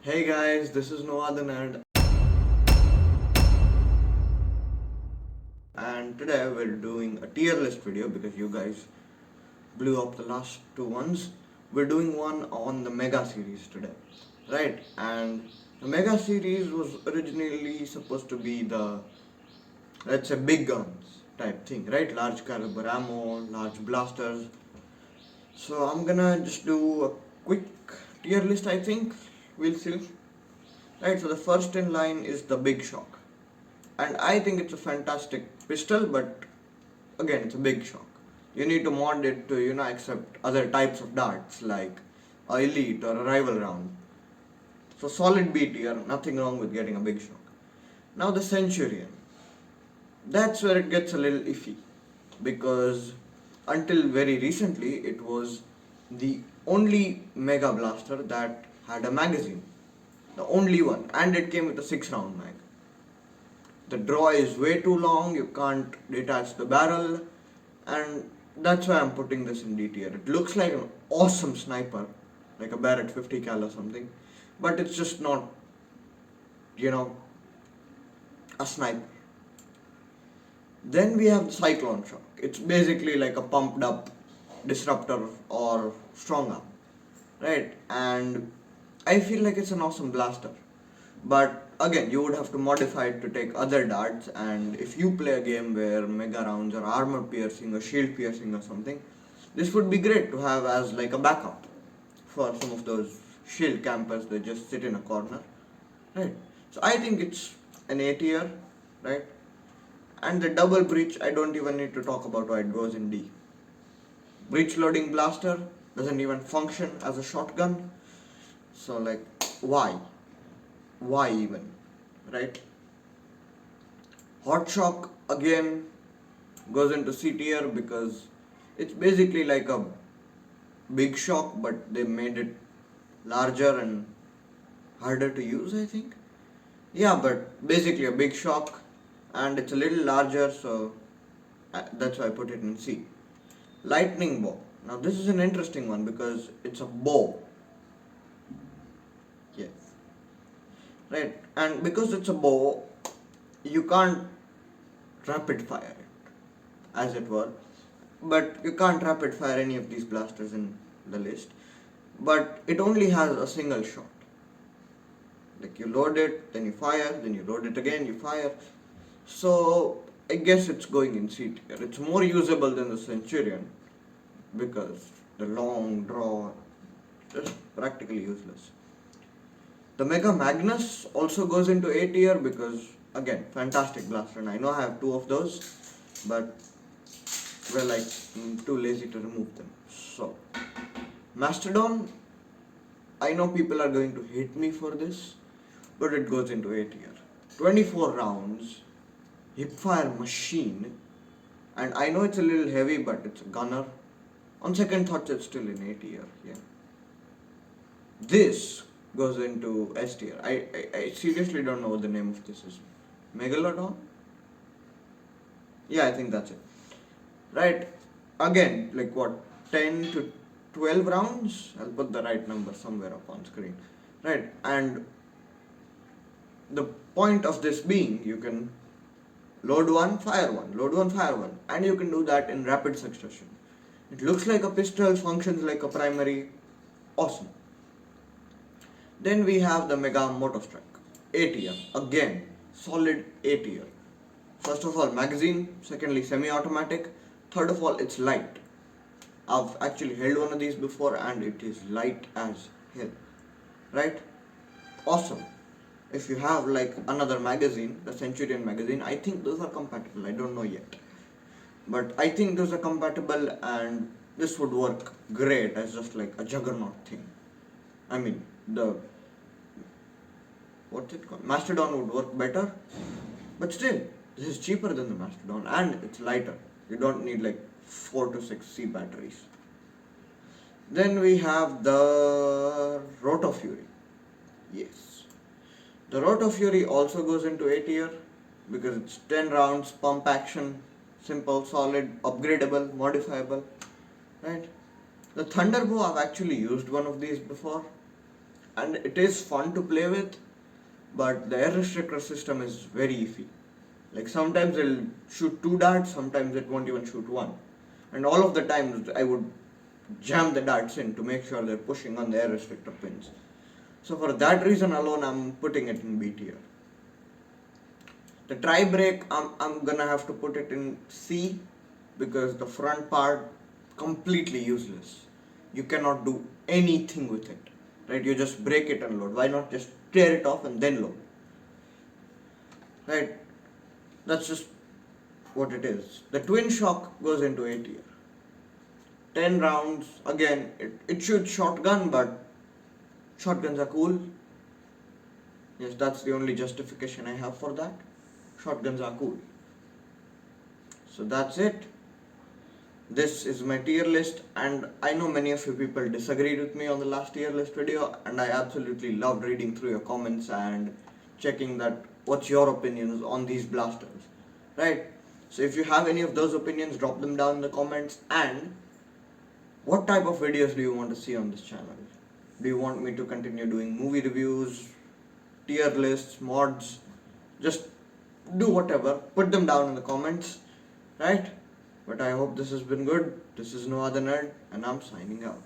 Hey guys, this is Noah the Nerd, and today we're doing a tier list video because you guys blew up the last two ones. We're doing one on the Mega series today, right? And the Mega series was originally supposed to be the, let's say, big guns type thing, right? Large caliber ammo, large blasters. So I'm gonna just do a quick tier list, I think. We'll see. Right, so the first in line is the Big Shock. And I think it's a fantastic pistol, but again, it's a big shock. You need to mod it to, accept other types of darts like a elite or a rival round. So solid B tier, nothing wrong with getting a big shock. Now the Centurion. That's where it gets a little iffy because until very recently it was the only Mega Blaster that had a magazine. The only one, and it came with a 6 round mag. The draw is way too long, you can't detach the barrel, and that's why I'm putting this in D tier. It looks like an awesome sniper, like a Barrett 50 cal or something, but it's just not, you know, a sniper. Then we have the Cyclone Shock. It's basically like a pumped up disruptor or strong arm, right? And I feel like it's an awesome blaster. But again, you would have to modify it to take other darts, and if you play a game where mega rounds or armor piercing or shield piercing or something, this would be great to have as like a backup for some of those shield campers that just sit in a corner, right? So I think it's an A tier, right? And the double breach, I don't even need to talk about why it goes in D. Breach loading blaster doesn't even function as a shotgun, so like why? Why even, right? Hot Shock again goes into C tier because it's basically like a big shock, but they made it larger and harder to use, I think. Yeah, but basically a big shock, and it's a little larger, so that's why I put it in C. Lightning Bow. Now this is an interesting one because it's a bow. Yes. Right, and because it's a bow, you can't rapid fire it, as it were. But you can't rapid fire any of these blasters in the list. But it only has a single shot. Like you load it, then you fire, then you load it again, you fire. So I guess it's going in C tier. It's more usable than the Centurion because the long draw is practically useless. The Mega Magnus also goes into A tier because again, fantastic blaster, and I know I have two of those, but we're like too lazy to remove them. So Mastodon, I know people are going to hate me for this, but it goes into A tier. 24 rounds, hipfire machine, and I know it's a little heavy, but it's a gunner. On second thoughts, it's still in A tier. Yeah. This goes into S tier. I seriously don't know what the name of this is. Megalodon? Yeah, I think that's it. Right. Again, like what, 10 to 12 rounds? I'll put the right number somewhere up on screen. Right. And the point of this being, you can load one, fire one, load one, fire one, and you can do that in rapid succession. It looks like a pistol, functions like a primary. Awesome. Then we have the Mega Moto Strike, A tier. Again, solid A tier. First of all, magazine. Secondly, semi-automatic. Third of all, it's light. I've actually held one of these before, and it is light as hell. Right? Awesome. If you have like another magazine, the Centurion magazine, I think those are compatible. I don't know yet, but I think those are compatible, and this would work great as just like a juggernaut thing. I mean, the what's it called? Mastodon would work better, but still, this is cheaper than the Mastodon and it's lighter. You don't need like 4 to 6 C batteries. Then we have the Roto Fury. Yes. The Roto Fury also goes into A tier because it's 10 rounds, pump action, simple, solid, upgradable, modifiable, right? The Thunderbow, I've actually used one of these before. and it is fun to play with, but the air restrictor system is very iffy. Like sometimes it'll shoot 2 darts, sometimes it won't even shoot one. And all of the times I would jam the darts in to make sure they're pushing on the air restrictor pins. So for that reason alone, I'm putting it in B tier. The tri brake, I'm gonna have to put it in C because the front part completely useless. You cannot do anything with it, right? You just break it and load. Why not just tear it off and then load, right? That's just what it is. The twin shock goes into A tier. 10 rounds, again, it shoots shotgun, but shotguns are cool. Yes, that's the only justification I have for that. Shotguns are cool. So that's it. This is my tier list, and I know many of you people disagreed with me on the last tier list video, and I absolutely loved reading through your comments and checking that what's your opinions on these blasters, right? So if you have any of those opinions, drop them down in the comments. And what type of videos do you want to see on this channel? Do you want me to continue doing movie reviews, tier lists, mods? Just do whatever, put them down in the comments, right? But I hope this has been good. This is No Other Nerd, and I'm signing out.